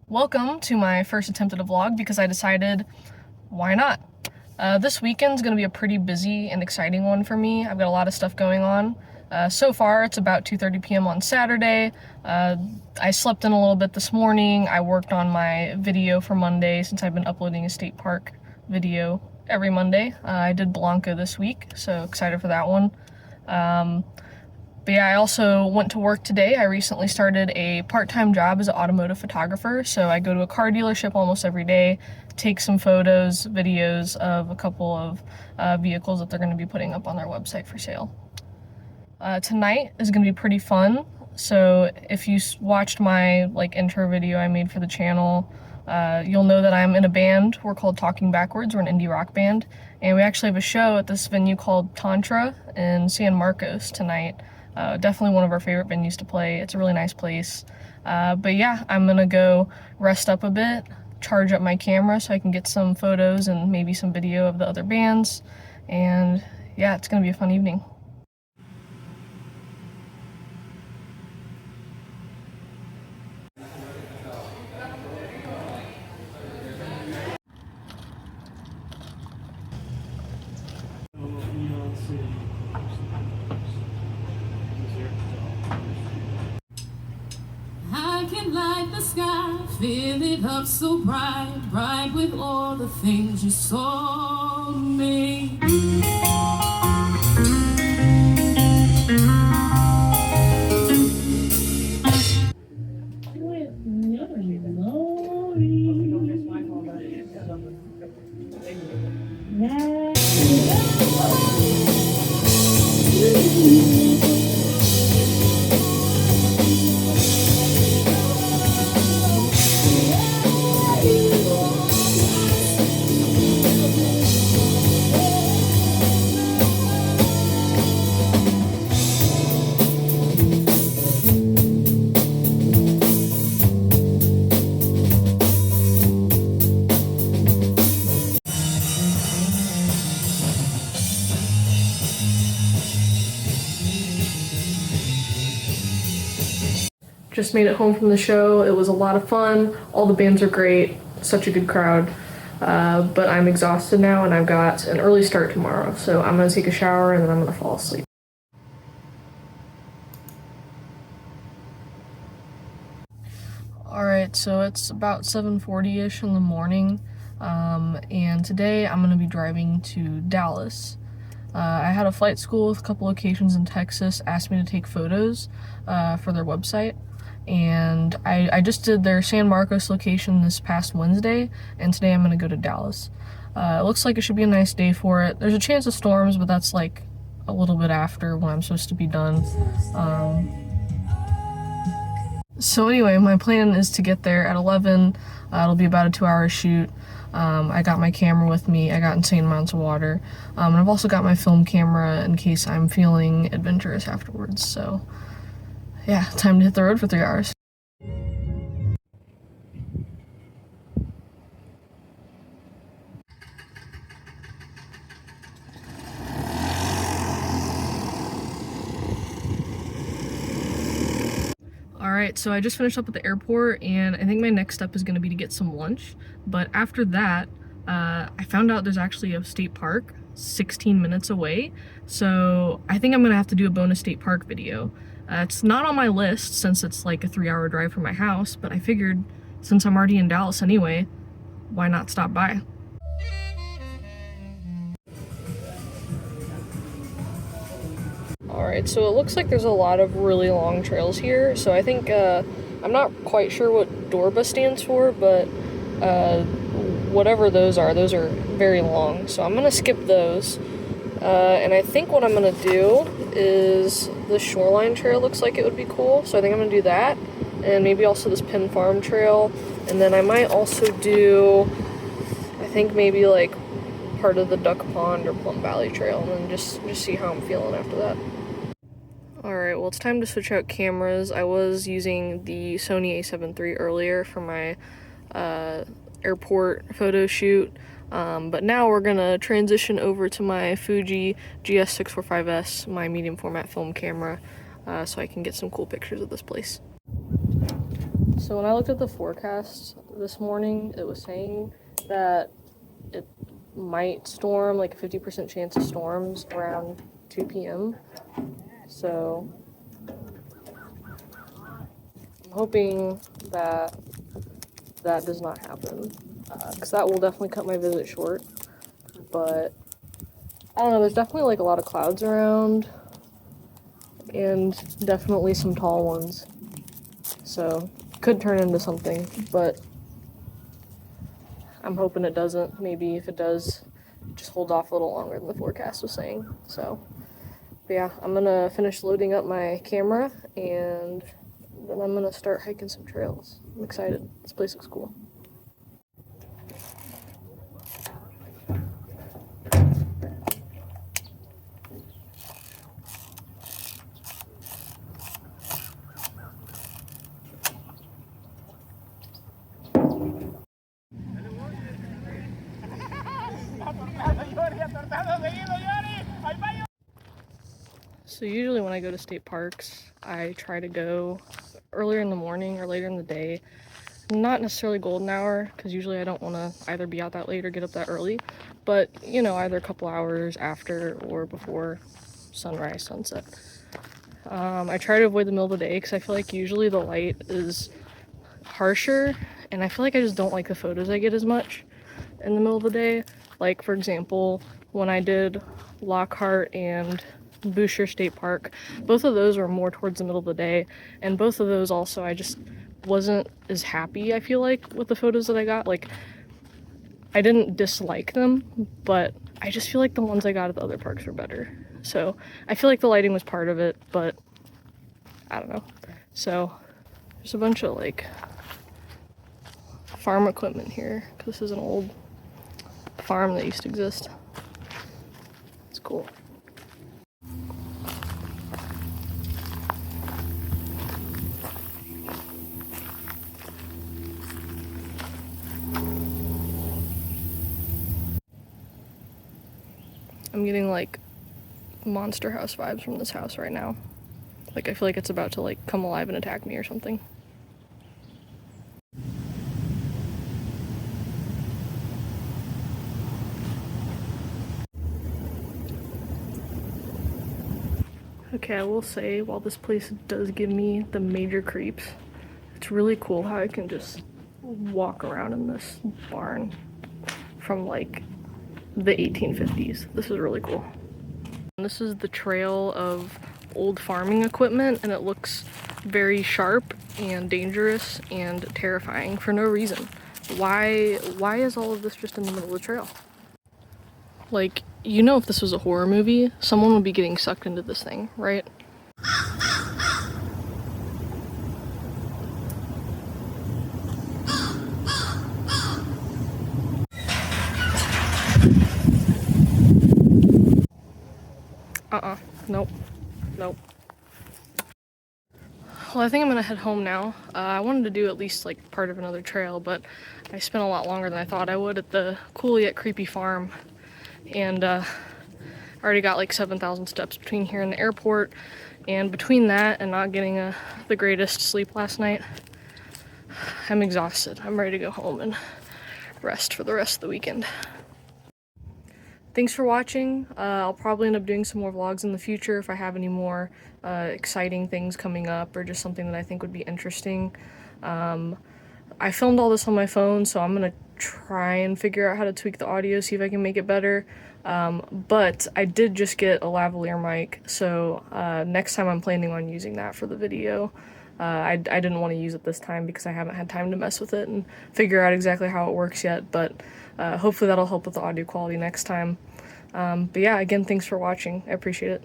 Welcome to my first attempt at a vlog because I decided, why not? This weekend's gonna be a pretty busy and exciting one for me. I've got a lot of stuff going on. So far, it's about 2:30 p.m. on Saturday. I slept in a little bit this morning. I worked on my video for Monday since I've been uploading a state park video every Monday. I did Blanca this week, so excited for that one. But yeah, I also went to work today. I recently started a part-time job as an automotive photographer. So I go to a car dealership almost every day, take some photos, videos of a couple of vehicles that they're going to be putting up on their website for sale. Tonight is going to be pretty fun. So if you watched my intro video I made for the channel, you'll know that I'm in a band. We're called Talking Backwards. We're an indie rock band. And we actually have a show at this venue called Tantra in San Marcos tonight. Definitely one of our favorite venues to play. It's a really nice place. But yeah, I'm gonna go rest up a bit, charge up my camera so I can get some photos and maybe some video of the other bands. And yeah, it's gonna be a fun evening. I can light the sky, fill it up so bright, bright with all the things you saw me. Just made it home from the show. It was a lot of fun. All the bands are great. Such a good crowd. But I'm exhausted now and I've got an early start tomorrow. So I'm gonna take a shower and then I'm gonna fall asleep. Alright, so it's about 7:40-ish in the morning. And today I'm gonna be driving to Dallas. I had a flight school with a couple locations in Texas asked me to take photos for their website. And I just did their San Marcos location this past Wednesday, and today I'm gonna go to Dallas. It looks like it should be a nice day for it. There's a chance of storms, but that's like a little bit after when I'm supposed to be done. So anyway, my plan is to get there at 11. It'll be about a 2-hour shoot. I got my camera with me. I got insane amounts of water. And I've also got my film camera in case I'm feeling adventurous afterwards. So yeah, time to hit the road for 3 hours. Alright, so I just finished up at the airport and I think my next step is going to be to get some lunch. But after that, I found out there's actually a state park 16 minutes away. So I think I'm going to have to do a bonus state park video. It's not on my list since it's like a 3-hour drive from my house, but I figured since I'm already in Dallas anyway, why not stop by? Alright, so it looks like there's a lot of really long trails here, so I think, I'm not quite sure what Dorba stands for, but whatever those are very long, so I'm gonna skip those. And I think what I'm gonna do is the Shoreline Trail looks like it would be cool, so I think I'm gonna do that, and maybe also this Penn Farm Trail, and then I might also do, I think maybe like part of the Duck Pond or Plum Valley Trail, and then just see how I'm feeling after that. Alright, well it's time to switch out cameras. I was using the Sony a7 III earlier for my airport photo shoot. But now we're gonna transition over to my Fuji GS645S, my medium format film camera, so I can get some cool pictures of this place. So when I looked at the forecast this morning, it was saying that it might storm, like a 50% chance of storms around 2 p.m. So I'm hoping that that does not happen, because that will definitely cut my visit short. But I don't know, there's definitely like a lot of clouds around and definitely some tall ones. So could turn into something, but I'm hoping it doesn't. Maybe if it does, just hold off a little longer than the forecast was saying. So, but yeah, I'm gonna finish loading up my camera and then I'm gonna start hiking some trails. I'm excited. This place looks cool. So usually when I go to state parks, I try to go earlier in the morning or later in the day. Not necessarily golden hour, because usually I don't want to either be out that late or get up that early, but you know, either a couple hours after or before sunrise, sunset. I try to avoid the middle of the day because I feel like usually the light is harsher, and I feel like I just don't like the photos I get as much in the middle of the day. Like, for example, when I did Lockhart and Boucher State Park, both of those were more towards the middle of the day, and both of those also I just wasn't as happy, I feel like, with the photos that I got. Like, I didn't dislike them, but I just feel like the ones I got at the other parks were better. So I feel like the lighting was part of it, but I don't know. So there's a bunch of like farm equipment here, because this is an old farm that used to exist. It's cool. I'm getting like Monster House vibes from this house right now. Like, I feel like it's about to like come alive and attack me or something. Okay, I will say, while this place does give me the major creeps, it's really cool how I can just walk around in this barn from like the 1850s. This is really cool. And this is the trail of old farming equipment, and it looks very sharp and dangerous and terrifying for no reason. Why is all of this just in the middle of the trail? Like, you know, if this was a horror movie, someone would be getting sucked into this thing, right? Nope. Nope. Well, I think I'm gonna head home now. I wanted to do at least like part of another trail, but I spent a lot longer than I thought I would at the cool yet creepy farm. And I already got like 7,000 steps between here and the airport. And between that and not getting the greatest sleep last night, I'm exhausted. I'm ready to go home and rest for the rest of the weekend. Thanks for watching. I'll probably end up doing some more vlogs in the future if I have any more exciting things coming up or just something that I think would be interesting. I filmed all this on my phone, so I'm gonna try and figure out how to tweak the audio, see if I can make it better. But I did just get a lavalier mic, so next time I'm planning on using that for the video. I didn't want to use it this time because I haven't had time to mess with it and figure out exactly how it works yet, but hopefully that'll help with the audio quality next time. But yeah, again, thanks for watching. I appreciate it.